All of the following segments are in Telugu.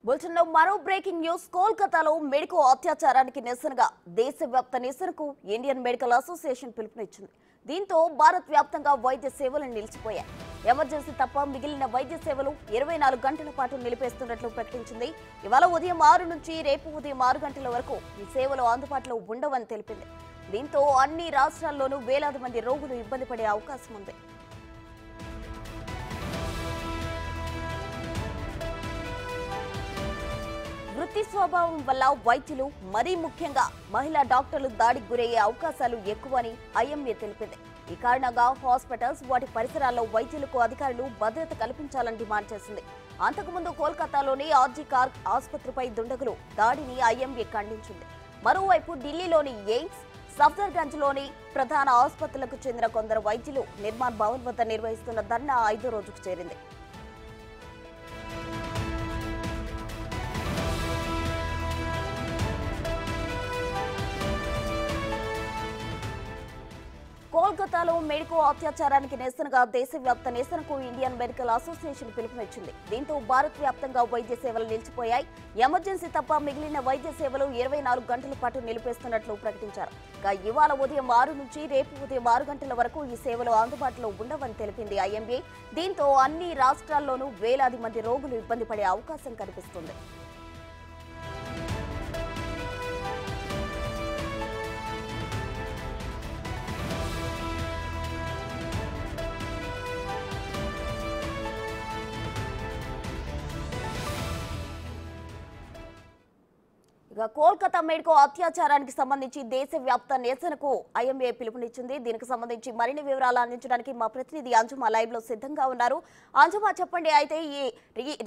బులెటిన్లో మరో బ్రేకింగ్ న్యూస్. కోల్కతాలో మెడికో అత్యాచారానికి నిరసనగా దేశవ్యాప్త నిరసనకు ఇండియన్ మెడికల్ అసోసియేషన్ పిలుపునిచ్చింది. దీంతో భారత్ వ్యాప్తంగా వైద్య సేవలు నిలిచిపోయాయి. ఎమర్జెన్సీ తప్ప మిగిలిన వైద్య సేవలు 24 గంటల పాటు నిలిపేస్తున్నట్లు ప్రకటించింది. ఇవాళ ఉదయం 6 నుంచి రేపు ఉదయం 6 గంటల వరకు ఈ సేవలు అందుబాటులో ఉండవని తెలిపింది. దీంతో అన్ని రాష్ట్రాల్లోనూ వేలాది మంది రోగులు ఇబ్బంది పడే అవకాశం ఉంది. వృత్తి స్వభావం వల్ల వైద్యులు, మరీ ముఖ్యంగా మహిళా డాక్టర్లు దాడికి గురయ్యే అవకాశాలు ఎక్కువని ఐఎంఏ తెలిపింది. ఈ కారణంగా హాస్పిటల్స్, వాటి పరిసరాల్లో వైద్యులకు అధికారులు భద్రత కల్పించాలని డిమాండ్ చేసింది. అంతకుముందు కోల్కతాలోని ఆర్జీ కార్గ్ ఆసుపత్రిపై దుండగులు దాడిని ఐఎంఏ ఖండించింది. మరోవైపు ఢిల్లీలోని ఎయిమ్స్, సఫ్దర్గంజ్లోని ప్రధాన ఆసుపత్రులకు చెందిన కొందరు వైద్యులు నిర్మాణ్ భవన్ వద్ద నిర్వహిస్తున్న ధర్నా 5వ రోజుకు చేరింది. కోల్కతాలో మెడికో అత్యాచారానికి నిరసనగా దేశవ్యాప్త నిరసనకు ఇండియన్ మెడికల్ అసోసియేషన్ పిలుపునిచ్చింది. దీంతో భారత్ వ్యాప్తంగా వైద్య సేవలు నిలిచిపోయాయి. ఎమర్జెన్సీ తప్ప మిగిలిన వైద్య సేవలు 24 గంటల పాటు నిలిపేస్తున్నట్లు ప్రకటించారు. ఇవాళ ఉదయం 6 నుంచి రేపు ఉదయం 6 గంటల వరకు ఈ సేవలు అందుబాటులో ఉండవని తెలిపింది ఐఎంఏ. దీంతో అన్ని రాష్ట్రాల్లోనూ వేలాది మంది రోగులు ఇబ్బంది పడే అవకాశం కనిపిస్తుంది. కోల్కతా మెడికో అత్యాచారానికి సంబంధించి దేశవ్యాప్త నిరసనకు ఐఎంఏ పిలుపునిచ్చింది. దీనికి సంబంధించి మరిన్ని వివరాలు అందించడానికి మా ప్రతినిధి అంజుమా లైవ్ లో సిద్ధంగా ఉన్నారు. అంజుమా, చెప్పండి. అయితే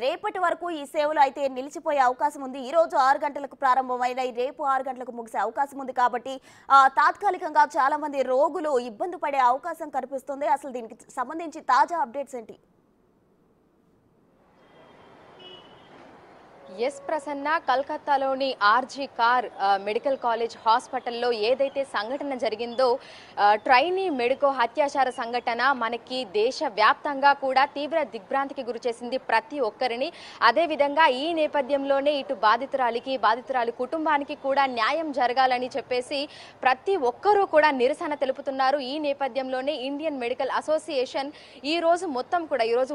రేపటి వరకు ఈ సేవలు అయితే నిలిచిపోయే అవకాశం ఉంది. ఈ రోజు 6 గంటలకు ప్రారంభమైన రేపు 6 గంటలకు ముగిసే అవకాశం ఉంది. కాబట్టి తాత్కాలికంగా చాలా మంది రోగులు ఇబ్బంది పడే అవకాశం కనిపిస్తుంది. అసలు దీనికి సంబంధించి తాజా అప్డేట్స్ ఏంటి? ఎస్ ప్రసన్న, కలకత్తాలోని ఆర్జీ కార్ మెడికల్ కాలేజ్ హాస్పిటల్లో ఏదైతే సంఘటన జరిగిందో, ట్రైనీ మెడికో అత్యాచార సంఘటన మనకి దేశవ్యాప్తంగా కూడా తీవ్ర దిగ్భ్రాంతికి గురిచేసింది ప్రతి ఒక్కరిని. అదేవిధంగా ఈ నేపథ్యంలోనే ఇటు బాధితురాలి కుటుంబానికి కూడా న్యాయం జరగాలని చెప్పేసి ప్రతి ఒక్కరూ కూడా నిరసన తెలుపుతున్నారు. ఈ నేపథ్యంలోనే ఇండియన్ మెడికల్ అసోసియేషన్ ఈ రోజు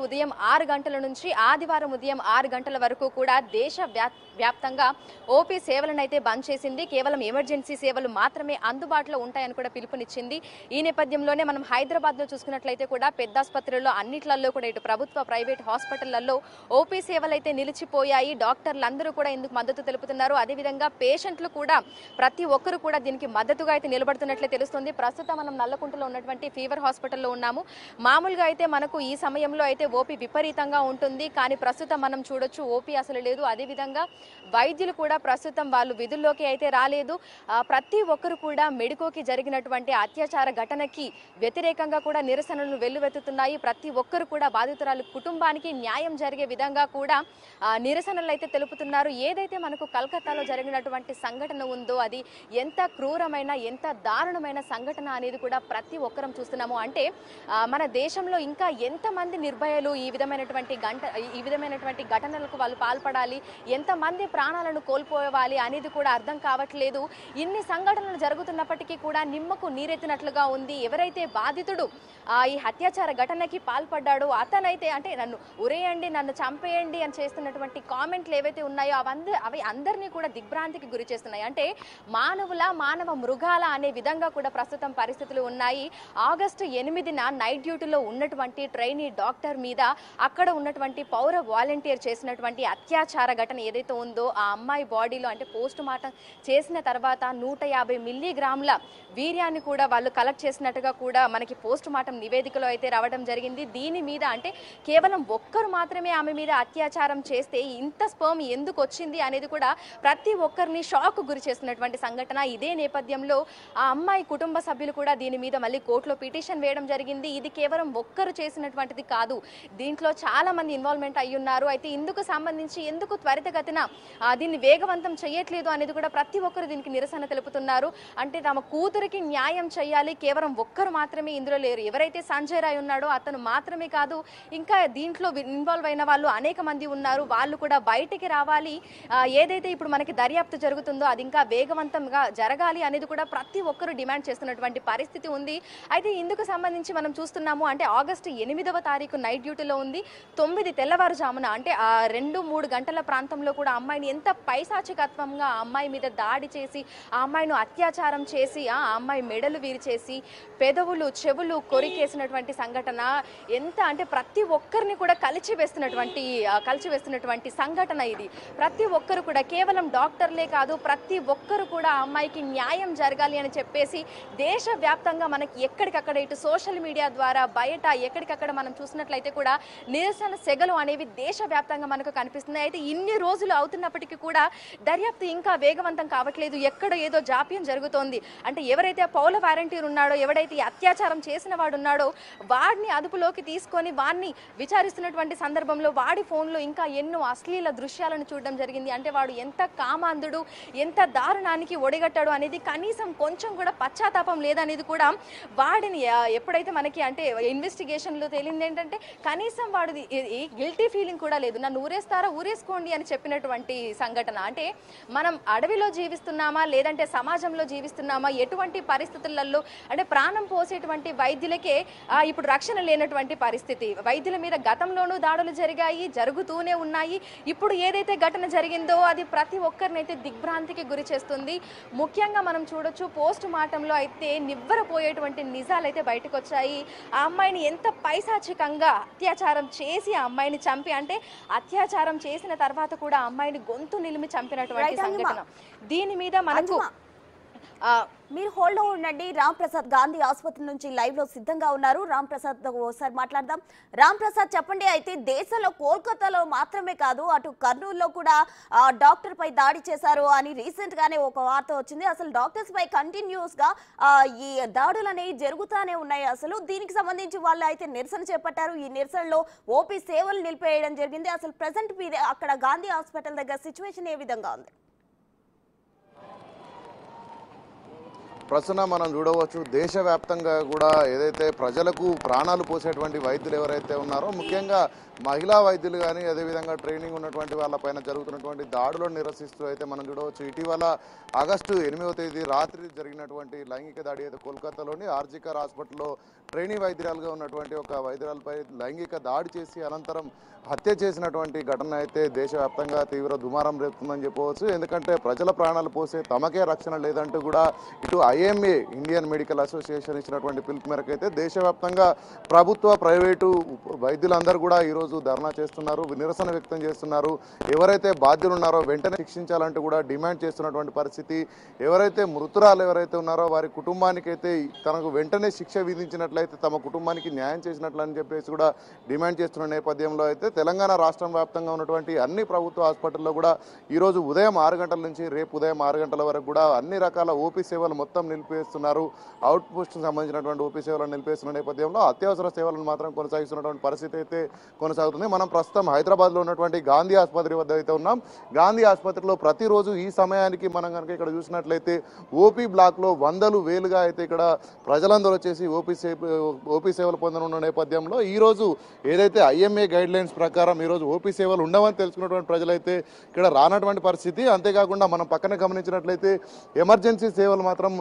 ఉదయం 6 గంటల నుంచి ఆదివారం ఉదయం 6 గంటల వరకు కూడా దేశవ్యాప్తంగా ఓపీ సేవలను అయితే బంద్ చేసింది. కేవలం ఎమర్జెన్సీ సేవలు మాత్రమే అందుబాటులో ఉంటాయని కూడా పిలుపునిచ్చింది. ఈ నేపథ్యంలోనే మనం హైదరాబాద్ లో చూసుకున్నట్లయితే కూడా పెద్ద ఆసుపత్రుల్లో అన్నిట్లలో కూడా ఇటు ప్రభుత్వ, ప్రైవేట్ హాస్పిటళ్లలో ఓపీ సేవలు అయితే నిలిచిపోయాయి. డాక్టర్లందరూ కూడా ఇందుకు మద్దతు తెలుపుతున్నారు. అదేవిధంగా పేషెంట్లు కూడా ప్రతి ఒక్కరు కూడా దీనికి మద్దతుగా అయితే నిలబడుతున్నట్లే తెలుస్తుంది. ప్రస్తుతం మనం నల్లకుంటలో ఉన్నటువంటి ఫీవర్ హాస్పిటల్లో ఉన్నాము. మామూలుగా అయితే మనకు ఈ సమయంలో అయితే ఓపీ విపరీతంగా ఉంటుంది. కానీ ప్రస్తుతం మనం చూడొచ్చు ఓపీ అసలు లేదు. అదేవిధంగా వైద్యులు కూడా ప్రస్తుతం వాళ్ళు విధుల్లోకి అయితే రాలేదు. ప్రతి ఒక్కరు కూడా మెడికోకి జరిగినటువంటి అత్యాచార ఘటనకి వ్యతిరేకంగా కూడా నిరసనలు వెల్లువెత్తుతున్నాయి. ప్రతి ఒక్కరు కూడా బాధితురాలు కుటుంబానికి న్యాయం జరిగే విధంగా కూడా నిరసనలు అయితే తెలుపుతున్నారు. ఏదైతే మనకు కలకత్తాలో జరిగినటువంటి సంఘటన ఉందో అది ఎంత క్రూరమైన, ఎంత దారుణమైన సంఘటన అనేది కూడా ప్రతి ఒక్కరం చూస్తున్నాము. అంటే మన దేశంలో ఇంకా ఎంతమంది నిర్భయలు ఈ విధమైనటువంటి ఘటనలకు వాళ్ళు పాల్పడాలి, ఎంతమంది ప్రాణాలను కోల్పోవాలి అనేది కూడా అర్థం కావట్లేదు. ఇన్ని సంఘటనలు జరుగుతున్నప్పటికీ కూడా నిమ్మకు నీరెత్తినట్లుగా ఉంది. ఎవరైతే బాధితుడు ఈ అత్యాచార ఘటనకి పాల్పడ్డాడో అతనైతే అంటే నన్ను ఉరేయండి, నన్ను చంపేయండి అని చేస్తున్నటువంటి కామెంట్లు ఏవైతే ఉన్నాయో అవి అందరినీ కూడా దిగ్భ్రాంతికి గురి చేస్తున్నాయి. అంటే మానవ మృగాల అనే విధంగా కూడా ప్రస్తుతం పరిస్థితులు ఉన్నాయి. ఆగస్టు 8న నైట్ డ్యూటీలో ఉన్నటువంటి ట్రైనీ డాక్టర్ మీద అక్కడ ఉన్నటువంటి పౌర వాలంటీర్ చేసినటువంటి అత్యాచార ఘటన ఏదైతే ఉందో ఆ అమ్మాయి బాడీలో అంటే పోస్ట్ మార్టం చేసిన తర్వాత 150 మిల్లీగ్రాముల వీర్యాన్ని కూడా వాళ్ళు కలెక్ట్ చేసినట్టుగా కూడా మనకి పోస్ట్ మార్టం నివేదికలో అయితే రావడం జరిగింది. దీని మీద అంటే కేవలం ఒక్కరు మాత్రమే ఆమె మీద అత్యాచారం చేస్తే ఇంత స్పర్మ్ ఎందుకు వచ్చింది అనేది కూడా ప్రతి ఒక్కరిని షాక్ గురి చేస్తున్నటువంటి సంఘటన. ఇదే నేపథ్యంలో ఆ అమ్మాయి కుటుంబ సభ్యులు కూడా దీని మీద మళ్ళీ కోర్టులో పిటిషన్ వేయడం జరిగింది. ఇది కేవలం ఒక్కరు చేసినటువంటిది కాదు, దీంట్లో చాలా మంది ఇన్వాల్వ్మెంట్ అయ్యున్నారు. అయితే ఇందుకు సంబంధించి ఎందుకు ఎందుకు త్వరితగతిన దీన్ని వేగవంతం చేయట్లేదు అనేది కూడా ప్రతి ఒక్కరు దీనికి నిరసన తెలుపుతున్నారు. అంటే తమ కూతురికి న్యాయం చేయాలి, కేవలం ఒక్కరు మాత్రమే ఇందులో లేరు. ఎవరైతే సంజయ్ రాయ్ ఉన్నాడో అతను మాత్రమే కాదు, ఇంకా దీంట్లో ఇన్వాల్వ్ అయిన వాళ్ళు అనేక మంది ఉన్నారు. వాళ్ళు కూడా బయటికి రావాలి. ఏదైతే ఇప్పుడు మనకి దర్యాప్తు జరుగుతుందో అది ఇంకా వేగవంతంగా జరగాలి అనేది కూడా ప్రతి ఒక్కరు డిమాండ్ చేస్తున్నటువంటి పరిస్థితి ఉంది. అయితే ఇందుకు సంబంధించి మనం చూస్తున్నాము అంటే ఆగస్టు 8వ తారీఖు నైట్ డ్యూటీలో ఉంది. 9 తెల్లవారుజామున అంటే 2-3 గంటల ప్రాంతంలో కూడా అమ్మాయిని ఎంత పైశాచికత్వంగా ఆ అమ్మాయి మీద దాడి చేసి ఆ అమ్మాయిని అత్యాచారం చేసి ఆ అమ్మాయి మెడలు విరిచేసి పెదవులు చెవులు కొరికేసినటువంటి సంఘటన ఎంత అంటే ప్రతి ఒక్కరిని కూడా కలిచివేస్తున్నటువంటి సంఘటన ఇది. ప్రతి ఒక్కరు కూడా కేవలం డాక్టర్లే కాదు, ప్రతి ఒక్కరు కూడా ఆ అమ్మాయికి న్యాయం జరగాలి అని చెప్పేసి దేశవ్యాప్తంగా మనకి ఎక్కడికక్కడ ఇటు సోషల్ మీడియా ద్వారా బయట ఎక్కడికక్కడ మనం చూసినట్లయితే కూడా నిరసన సెగలు అనేవి దేశవ్యాప్తంగా మనకు కనిపిస్తున్నాయి. అయితే ఇన్ని రోజులు అవుతున్నప్పటికీ కూడా దర్యాప్తు ఇంకా వేగవంతం కావట్లేదు. ఎక్కడో ఏదో జాప్యం జరుగుతోంది. అంటే ఎవరైతే పౌల వారంటీర్ ఉన్నాడో, ఎవడైతే అత్యాచారం చేసిన వాడు ఉన్నాడో వాడిని అదుపులోకి తీసుకొని వాడిని విచారిస్తున్నటువంటి సందర్భంలో వాడి ఫోన్లో ఇంకా ఎన్నో అశ్లీల దృశ్యాలను చూడడం జరిగింది. అంటే వాడు ఎంత కామాంధుడు, ఎంత దారుణానికి ఒడిగట్టాడు అనేది కనీసం కొంచెం కూడా పశ్చాత్తాపం లేదనేది కూడా వాడిని ఎప్పుడైతే మనకి అంటే ఇన్వెస్టిగేషన్లో తేలింది ఏంటంటే కనీసం వాడిది గిల్టీ ఫీలింగ్ కూడా లేదు. నన్ను ఊరేస్తారా ఊరేసుకోండి అని చెప్పినటువంటి సంఘటన. అంటే మనం అడవిలో జీవిస్తున్నామా లేదంటే సమాజంలో జీవిస్తున్నామా, ఎటువంటి పరిస్థితులలో అంటే ప్రాణం పోసేటువంటి వైద్యులకే ఇప్పుడు రక్షణ లేనటువంటి పరిస్థితి. వైద్యుల మీద గతంలోనూ దాడులు జరిగాయి, జరుగుతూనే ఉన్నాయి. ఇప్పుడు ఏదైతే ఘటన జరిగిందో అది ప్రతి ఒక్కరినైతే దిగ్భ్రాంతికి గురి చేస్తుంది. ముఖ్యంగా మనం చూడొచ్చు పోస్ట్ మార్టంలో అయితే నివ్వరపోయేటువంటి నిజాలు అయితే బయటకు వచ్చాయి. ఆ అమ్మాయిని ఎంత పైశాచికంగా అత్యాచారం చేసి ఆ అమ్మాయిని చంపి అంటే అత్యాచారం చేసిన తర్వాత కూడా ఆ అమ్మాయిని గొంతు నిలిమి చంపినటువంటి సంఘటన. దీని మీద మనకు మీరు హోల్డ్ లో ఉండండి. రామ్ ప్రసాద్ గాంధీ ఆసుపత్రి నుంచి లైవ్ లో సిద్ధంగా ఉన్నారు. రామ్ ప్రసాద్ ఒకసారి మాట్లాడదాం. రామ్ ప్రసాద్ చెప్పండి, అయితే దేశంలో కోల్కతాలో మాత్రమే కాదు అటు కర్నూలులో కూడా డాక్టర్ పై దాడి చేశారు అని రీసెంట్ గానే ఒక వార్త వచ్చింది. అసలు డాక్టర్స్ పై కంటిన్యూస్ గా ఈ దాడులు అనేవి జరుగుతూనే ఉన్నాయి. అసలు దీనికి సంబంధించి వాళ్ళు అయితే నిరసన చేపట్టారు. ఈ నిరసనలో ఓపీ సేవలు నిలిపేయడం జరిగింది. అసలు ప్రెసెంట్ అక్కడ గాంధీ హాస్పిటల్ దగ్గర సిచ్యువేషన్ ఏ విధంగా ఉంది? ప్రస్తుతం మనం చూడవచ్చు దేశవ్యాప్తంగా కూడా ఏదైతే ప్రజలకు ప్రాణాలు పోసేటువంటి వైద్యులు ఎవరైతే ఉన్నారో, ముఖ్యంగా మహిళా వైద్యులు కానీ అదేవిధంగా ట్రైనింగ్ ఉన్నటువంటి వాళ్ళపైన జరుగుతున్నటువంటి దాడులను నిరసిస్తూ అయితే మనం చూడవచ్చు. ఇటీవల ఆగస్టు 8వ తేదీ రాత్రి జరిగినటువంటి లైంగిక దాడి అయితే కోల్కతాలోని ఆర్జికర్ హాస్పిటల్లో ట్రైనింగ్ వైద్యురాలుగా ఉన్నటువంటి ఒక వైద్యురాలపై లైంగిక దాడి చేసి అనంతరం హత్య చేసినటువంటి ఘటన అయితే దేశవ్యాప్తంగా తీవ్ర దుమారం రేపుతుందని చెప్పవచ్చు. ఎందుకంటే ప్రజల ప్రాణాలు పోసే తమకే రక్షణ లేదంటూ కూడా ఇటు IMA ఇండియన్ మెడికల్ అసోసియేషన్ ఇచ్చినటువంటి పిలుపు మేరకు అయితే దేశవ్యాప్తంగా ప్రభుత్వ ప్రైవేటు వైద్యులందరూ కూడా ఈరోజు ధర్నా చేస్తున్నారు, నిరసన వ్యక్తం చేస్తున్నారు. ఎవరైతే బాధ్యులు ఉన్నారో వెంటనే శిక్షించాలంటూ కూడా డిమాండ్ చేస్తున్నటువంటి పరిస్థితి. ఎవరైతే మృతురాలు ఎవరైతే ఉన్నారో వారి కుటుంబానికి అయితే తనకు వెంటనే శిక్ష విధించినట్లయితే తమ కుటుంబానికి న్యాయం చేసినట్లు అని చెప్పేసి కూడా డిమాండ్ చేస్తున్న నేపథ్యంలో అయితే తెలంగాణ రాష్ట్రం వ్యాప్తంగా ఉన్నటువంటి అన్ని ప్రభుత్వ హాస్పిటల్లో కూడా ఈరోజు ఉదయం 6 గంటల నుంచి రేపు ఉదయం 6 గంటల వరకు కూడా అన్ని రకాల ఓపీ సేవలు మొత్తం నిలిపేస్తున్నారు. అవుట్ పోస్ట్ సంబంధించినటువంటి ఓపీ సేవలను నిలిపేస్తున్న నేపథ్యంలో అత్యవసర సేవలను మాత్రం కొనసాగిస్తున్నటువంటి పరిస్థితి అయితే కొనసాగుతుంది. మనం ప్రస్తుతం హైదరాబాద్లో ఉన్నటువంటి గాంధీ ఆసుపత్రి వద్ద అయితే ఉన్నాం. గాంధీ ఆసుపత్రిలో ప్రతిరోజు ఈ సమయానికి మనం కనుక ఇక్కడ చూసినట్లయితే ఓపీ బ్లాక్లో వందలు వేలుగా అయితే ఇక్కడ ప్రజలందరూ వచ్చేసి ఓపీ సేవలు పొందనున్న నేపథ్యంలో ఈరోజు ఏదైతే IMA గైడ్ లైన్స్ ప్రకారం ఈరోజు ఓపీ సేవలు ఉండవని తెలుసుకున్నటువంటి ప్రజలైతే ఇక్కడ రానటువంటి పరిస్థితి. అంతేకాకుండా మనం పక్కన గమనించినట్లయితే ఎమర్జెన్సీ సేవలు మాత్రం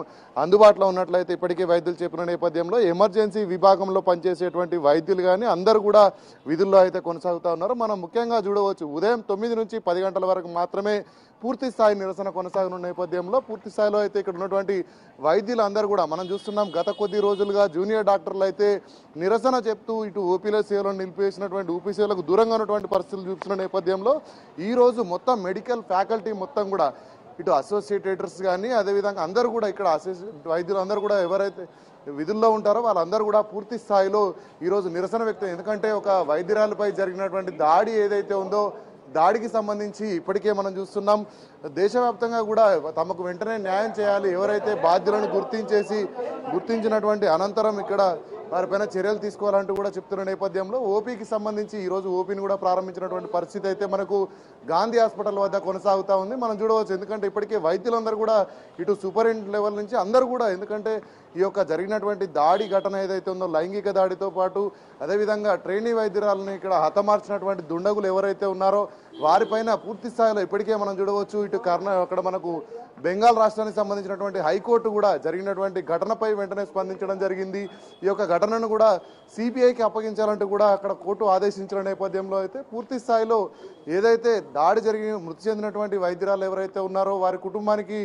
అందుబాటులో ఉన్నట్లయితే ఇప్పటికే వైద్యులు చెప్పిన నేపథ్యంలో ఎమర్జెన్సీ విభాగంలో పనిచేసేటువంటి వైద్యులు కానీ అందరూ కూడా విధుల్లో అయితే కొనసాగుతూ ఉన్నారు. మనం ముఖ్యంగా చూడవచ్చు ఉదయం 9 నుంచి 10 గంటల వరకు మాత్రమే పూర్తి స్థాయి నిరసన కొనసాగనున్న నేపథ్యంలో పూర్తి స్థాయిలో అయితే ఇక్కడ ఉన్నటువంటి వైద్యులు అందరూ కూడా మనం చూస్తున్నాం. గత కొద్ది రోజులుగా జూనియర్ డాక్టర్లు అయితే నిరసన చెప్తూ ఇటు ఓపీల సేవలను నిలిపేసినటువంటి ఓపీ సేవలకు దూరంగా ఉన్నటువంటి పరిస్థితులు చూస్తున్న నేపథ్యంలో ఈరోజు మొత్తం మెడికల్ ఫ్యాకల్టీ మొత్తం కూడా ఇటు అసోసియేటెడ్స్ కానీ అదేవిధంగా అందరూ కూడా ఇక్కడ వైద్యులు అందరూ కూడా ఎవరైతే విధుల్లో ఉంటారో వాళ్ళందరూ కూడా పూర్తి స్థాయిలో ఈరోజు నిరసన వ్యక్తం. ఎందుకంటే ఒక వైద్యురాలపై జరిగినటువంటి దాడి ఏదైతే ఉందో దాడికి సంబంధించి ఇప్పటికే మనం చూస్తున్నాం దేశవ్యాప్తంగా కూడా తమకు వెంటనే న్యాయం చేయాలి, ఎవరైతే బాధ్యులను గుర్తించినటువంటి అనంతరం ఇక్కడ వారిపైన చర్యలు తీసుకోవాలంటూ కూడా చెప్తున్న నేపథ్యంలో ఓపీకి సంబంధించి ఈరోజు ఓపీని కూడా ప్రారంభించినటువంటి పరిస్థితి అయితే మనకు గాంధీ హాస్పిటల్ వద్ద కొనసాగుతూ ఉంది. మనం చూడవచ్చు, ఎందుకంటే ఇప్పటికే వైద్యులందరూ కూడా ఇటు సూపరింటెండెంట్ లెవెల్ నుంచి అందరూ కూడా, ఎందుకంటే ఈ యొక్క జరిగినటువంటి దాడి ఘటన ఏదైతే ఉందో లైంగిక దాడితో పాటు అదేవిధంగా ట్రైనీ వైద్యురాలను ఇక్కడ హతమార్చినటువంటి దుండగులు ఎవరైతే ఉన్నారో వారిపైన పూర్తి స్థాయిలో ఇప్పటికే మనం చూడవచ్చు. ఇటు అక్కడ మనకు బెంగాల్ రాష్ట్రానికి సంబంధించినటువంటి హైకోర్టు కూడా జరిగినటువంటి ఘటనపై వెంటనే స్పందించడం జరిగింది. ఈ యొక్క ఘటనను కూడా సిబిఐకి అప్పగించాలంటూ కూడా అక్కడ కోర్టు ఆదేశించిన నేపథ్యంలో అయితే పూర్తి స్థాయిలో ఏదైతే దాడి జరిగి మృతి చెందినటువంటి వైద్యురాలు ఎవరైతే ఉన్నారో వారి కుటుంబానికి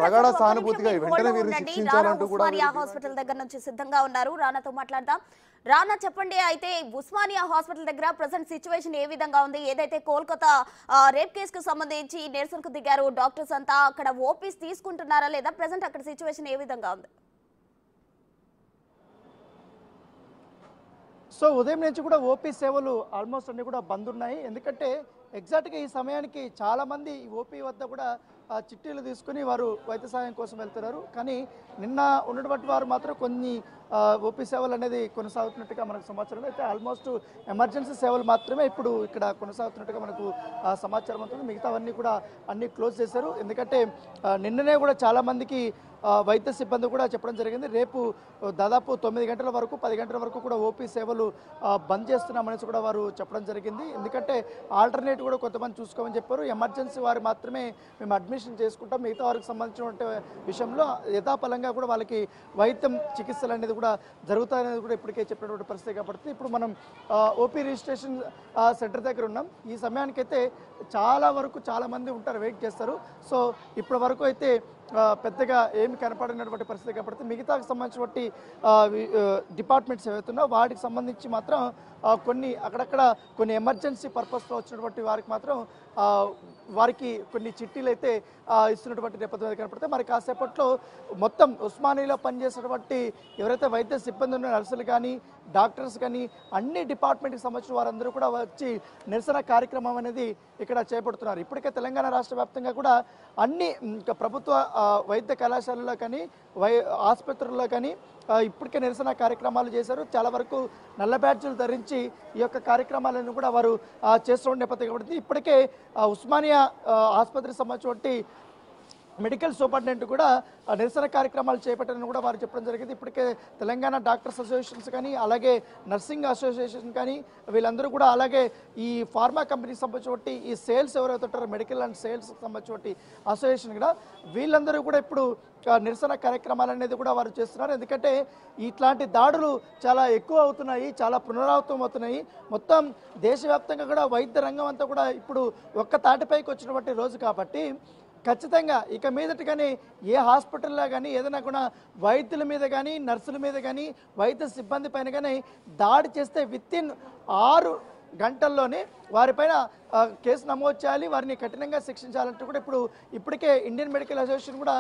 ప్రగాఢ సానుభూతిగా వెంటనే వీరిని శిక్షించాలంటూ కూడా హాస్పిటల్ దగ్గర నుంచి సిద్ధంగా ఉన్నారు. రానాతో మాట్లాడదాం. రానా, చెప్పండి, అయితే ఉస్మానియా హాస్పిటల్ దగ్గర ప్రెసెంట్ సిచ్యువేషన్ ఏ విధంగా ఉంది? ఏదైతే కోల్కతా రేప్ కేసుకు సంబంధించి నిరసనకు దిగారు డాక్టర్స్ అంతా, అక్కడ ఓపీస్ తీసుకుంటున్నారా లేదా? ప్రెసెంట్ అక్కడ సిచ్యువేషన్ ఏ విధంగా ఉంది? సో ఉదయం నుంచి కూడా ఓపీ సేవలు ఆల్మోస్ట్ అన్ని కూడా బంద్ ఉన్నాయి. ఎందుకంటే ఎగ్జాక్ట్గా ఈ సమయానికి చాలామంది ఓపీ వద్ద కూడా చిట్టీలు తీసుకుని వారు వైద్య సహాయం కోసం వెళ్తున్నారు. కానీ నిన్న ఉన్నటువంటి వారు మాత్రం కొన్ని ఓపీ సేవలు అనేది కొనసాగుతున్నట్టుగా మనకు సమాచారం. అయితే ఆల్మోస్ట్ ఎమర్జెన్సీ సేవలు మాత్రమే ఇప్పుడు ఇక్కడ కొనసాగుతున్నట్టుగా మనకు సమాచారం అవుతుంది. మిగతావన్నీ కూడా అన్ని క్లోజ్ చేశారు. ఎందుకంటే నిన్ననే కూడా చాలామందికి వైద్య సిబ్బంది కూడా చెప్పడం జరిగింది, రేపు దాదాపు 9 గంటల వరకు 10 గంటల వరకు కూడా ఓపీ సేవలు బంద్ చేస్తున్నామనేసి కూడా వారు చెప్పడం జరిగింది. ఎందుకంటే ఆల్టర్నేట్ కూడా కొంతమంది చూసుకోమని చెప్పారు. ఎమర్జెన్సీ వారు మాత్రమే మేము అడ్మిషన్ చేసుకుంటాం, మిగతా వారికి సంబంధించిన విషయంలో యథాపలంగా కూడా వాళ్ళకి వైద్యం చికిత్సలు అనేది కూడా జరుగుతాయనేది కూడా ఇప్పటికే చెప్పినటువంటి పరిస్థితి కాబట్టి ఇప్పుడు మనం ఓపీ రిజిస్ట్రేషన్ సెంటర్ దగ్గర ఉన్నాం. ఈ సమయానికైతే చాలా మంది ఉంటారు, వెయిట్ చేస్తారు. సో ఇప్పటి వరకు అయితే పెద్దగా ఏమి కనపడినటువంటి పరిస్థితి కాబట్టి మిగతాకు సంబంధించినటువంటి డిపార్ట్మెంట్స్ ఏవైతున్నాయో వాటికి సంబంధించి మాత్రం కొన్ని అక్కడక్కడ కొన్ని ఎమర్జెన్సీ పర్పస్లో వచ్చినటువంటి వారికి మాత్రం వారికి కొన్ని చిట్టీలు అయితే ఇస్తున్నటువంటి నేపథ్యం కనపడితే మరి కాసేపట్లో మొత్తం ఉస్మానియాలో పనిచేసినటువంటి ఎవరైతే వైద్య సిబ్బంది ఉన్న నర్సులు కానీ డాక్టర్స్ కానీ అన్ని డిపార్ట్మెంట్కి సంబంధించిన వారందరూ కూడా వచ్చి నిరసన కార్యక్రమం అనేది ఇక్కడ చేపడుతున్నారు. ఇప్పటికే తెలంగాణ రాష్ట్ర వ్యాప్తంగా కూడా అన్ని ప్రభుత్వ వైద్య కళాశాలల్లో కానీ ఆసుపత్రుల్లో కానీ ఇప్పటికే నిరసన కార్యక్రమాలు చేశారు. చాలా వరకు నల్ల బ్యాడ్జీలు ధరించి ఈ యొక్క కార్యక్రమాలను కూడా వారు చేస్తున్న నేపథ్యం కాబట్టి ఇప్పటికే ఉస్మానియా ఆసుపత్రికి సంబంధించినటువంటి మెడికల్ సూపరింటెండెంట్ కూడా నిరసన కార్యక్రమాలు చేపట్టాలని కూడా వారు చెప్పడం జరిగింది. ఇప్పటికే తెలంగాణ డాక్టర్స్ అసోసియేషన్స్ కానీ అలాగే నర్సింగ్ అసోసియేషన్ కానీ వీళ్ళందరూ కూడా అలాగే ఈ ఫార్మా కంపెనీకి సంబంధించి ఈ సేల్స్ ఎవరైతే ఉంటారో మెడికల్ అండ్ సేల్స్ సంబంధించి అసోసియేషన్ కూడా వీళ్ళందరూ కూడా ఇప్పుడు నిరసన కార్యక్రమాలు అనేది కూడా వారు చేస్తున్నారు. ఎందుకంటే ఇట్లాంటి దాడులు చాలా ఎక్కువ అవుతున్నాయి, చాలా పునరావృతం అవుతున్నాయి. మొత్తం దేశవ్యాప్తంగా కూడా వైద్య రంగం అంతా కూడా ఇప్పుడు ఒక్క తాటిపైకి వచ్చినటువంటి రోజు కాబట్టి ఖచ్చితంగా ఇక మీదటిగానే ఏ హాస్పిటల్లో కానీ ఏదైనా కూడా వైద్యుల మీద కానీ నర్సుల మీద కానీ వైద్య సిబ్బంది పైన కానీ దాడి చేస్తే వితిన్ 6 గంటల్లోనే వారిపైన కేసు నమోదు చేయాలి, వారిని కఠినంగా శిక్షించాలంటూ కూడా ఇప్పటికే ఇండియన్ మెడికల్ అసోసియేషన్ కూడా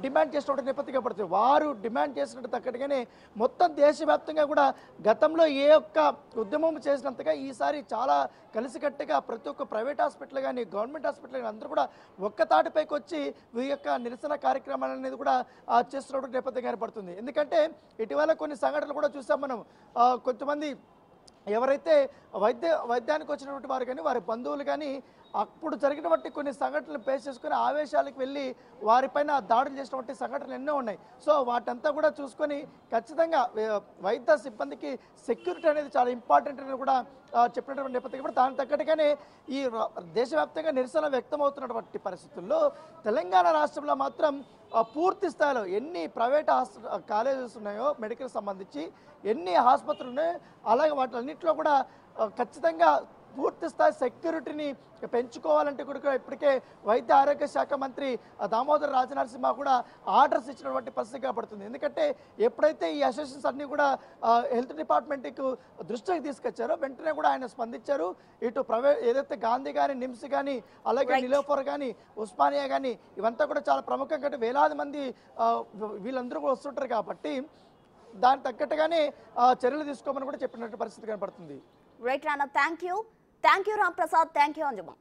డిమాండ్ చేసినటువంటి నేపథ్యంగా పడుతుంది. వారు డిమాండ్ చేసినట్టు తగ్గట్టుగానే మొత్తం దేశవ్యాప్తంగా కూడా గతంలో ఏ ఒక్క ఉద్యమం చేసినంతగా ఈసారి చాలా కలిసికట్టుగా ప్రతి ఒక్క ప్రైవేట్ హాస్పిటల్ కానీ గవర్నమెంట్ హాస్పిటల్ కానీ అందరూ కూడా ఒక్క తాటిపైకి వచ్చి ఈ యొక్క నిరసన కార్యక్రమాలు అనేది కూడా చేస్తున్నటువంటి నేపథ్యంగా ఏర్పడుతుంది. ఎందుకంటే ఇటీవల కొన్ని సంఘటనలు కూడా చూసాం మనం. కొంతమంది ఎవరైతే వైద్యానికి వచ్చినటువంటి వారు కానీ వారి బంధువులు కానీ అప్పుడు జరిగినటువంటి కొన్ని సంఘటనలు ఫేస్ చేసుకుని ఆవేశాలకు వెళ్ళి వారిపైన దాడులు చేసినటువంటి సంఘటనలు ఎన్నో ఉన్నాయి. సో వాటంతా కూడా చూసుకొని ఖచ్చితంగా వైద్య సిబ్బందికి సెక్యూరిటీ అనేది చాలా ఇంపార్టెంట్ అని కూడా చెప్పినటువంటి నేపథ్యం కాబట్టి దానికి తగ్గట్టుగానే ఈ దేశవ్యాప్తంగా నిరసన వ్యక్తమవుతున్నటువంటి పరిస్థితుల్లో తెలంగాణ రాష్ట్రంలో మాత్రం పూర్తి స్థాయిలో ఎన్ని ప్రైవేట్ కాలేజెస్ ఉన్నాయో మెడికల్ సంబంధించి ఎన్ని ఆసుపత్రులు ఉన్నాయో అలాగే వాటిలన్నింటిలో కూడా ఖచ్చితంగా పూర్తి స్థాయి సెక్యూరిటీని పెంచుకోవాలంటే కూడా ఇప్పటికే వైద్య ఆరోగ్య శాఖ మంత్రి దామోదర్ రాజనరసింహ కూడా ఆర్డర్స్ ఇచ్చినటువంటి పరిస్థితి కనబడుతుంది. ఎందుకంటే ఎప్పుడైతే ఈ అసోసియేషన్స్ అన్ని కూడా హెల్త్ డిపార్ట్మెంట్కు దృష్టికి తీసుకొచ్చారో వెంటనే కూడా ఆయన స్పందించారు. ఇటు ప్రైవేట్ ఏదైతే గాంధీ కానీ నిమ్స్ కానీ అలాగే నిలోఫర్ కానీ ఉస్మానియా కానీ ఇవంతా కూడా చాలా ప్రముఖంగా వేలాది మంది వీళ్ళందరూ కూడా వస్తుంటారు కాబట్టి దానికి తగ్గట్టుగానే చర్యలు తీసుకోమని కూడా చెప్పినట్టు పరిస్థితి కనబడుతుంది. Right Rana, thank you Ram Prasad, thank you Anjuma.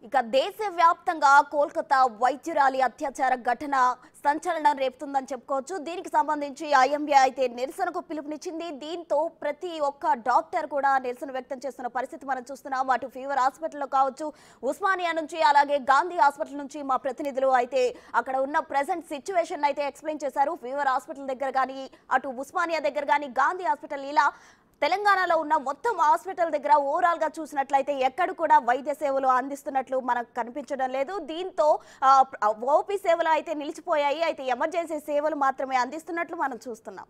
ఇక దేశవ్యాప్తంగా కోల్కతా వైద్యురాలి అత్యాచార ఘటన సంచలనం రేపుతుందని చెప్పుకోవచ్చు. దీనికి సంబంధించి ఐఎంఏ అయితే నిరసనకు పిలుపునిచ్చింది. దీంతో ప్రతి ఒక్క డాక్టర్ కూడా నిరసన వ్యక్తం చేస్తున్న పరిస్థితి మనం చూస్తున్నాం. అటు ఫీవర్ హాస్పిటల్లో కావచ్చు, ఉస్మానియా నుంచి, అలాగే గాంధీ హాస్పిటల్ నుంచి మా ప్రతినిధులు అయితే అక్కడ ఉన్న ప్రెసెంట్ సిచ్యువేషన్ అయితే ఎక్స్ప్లెయిన్ చేశారు. ఫీవర్ హాస్పిటల్ దగ్గర కానీ, అటు ఉస్మానియా దగ్గర కానీ, గాంధీ హాస్పిటల్, ఇలా తెలంగాణలో ఉన్న మొత్తం హాస్పిటల్ దగ్గర ఓవరాల్ గా చూసినట్లయితే ఎక్కడ కూడా వైద్య సేవలు అందిస్తున్నట్లు మనకు కనిపించడం లేదు. దీంతో ఓపీ సేవలు అయితే నిలిచిపోయాయి. అయితే ఎమర్జెన్సీ సేవలు మాత్రమే అందిస్తున్నట్లు మనం చూస్తున్నాం.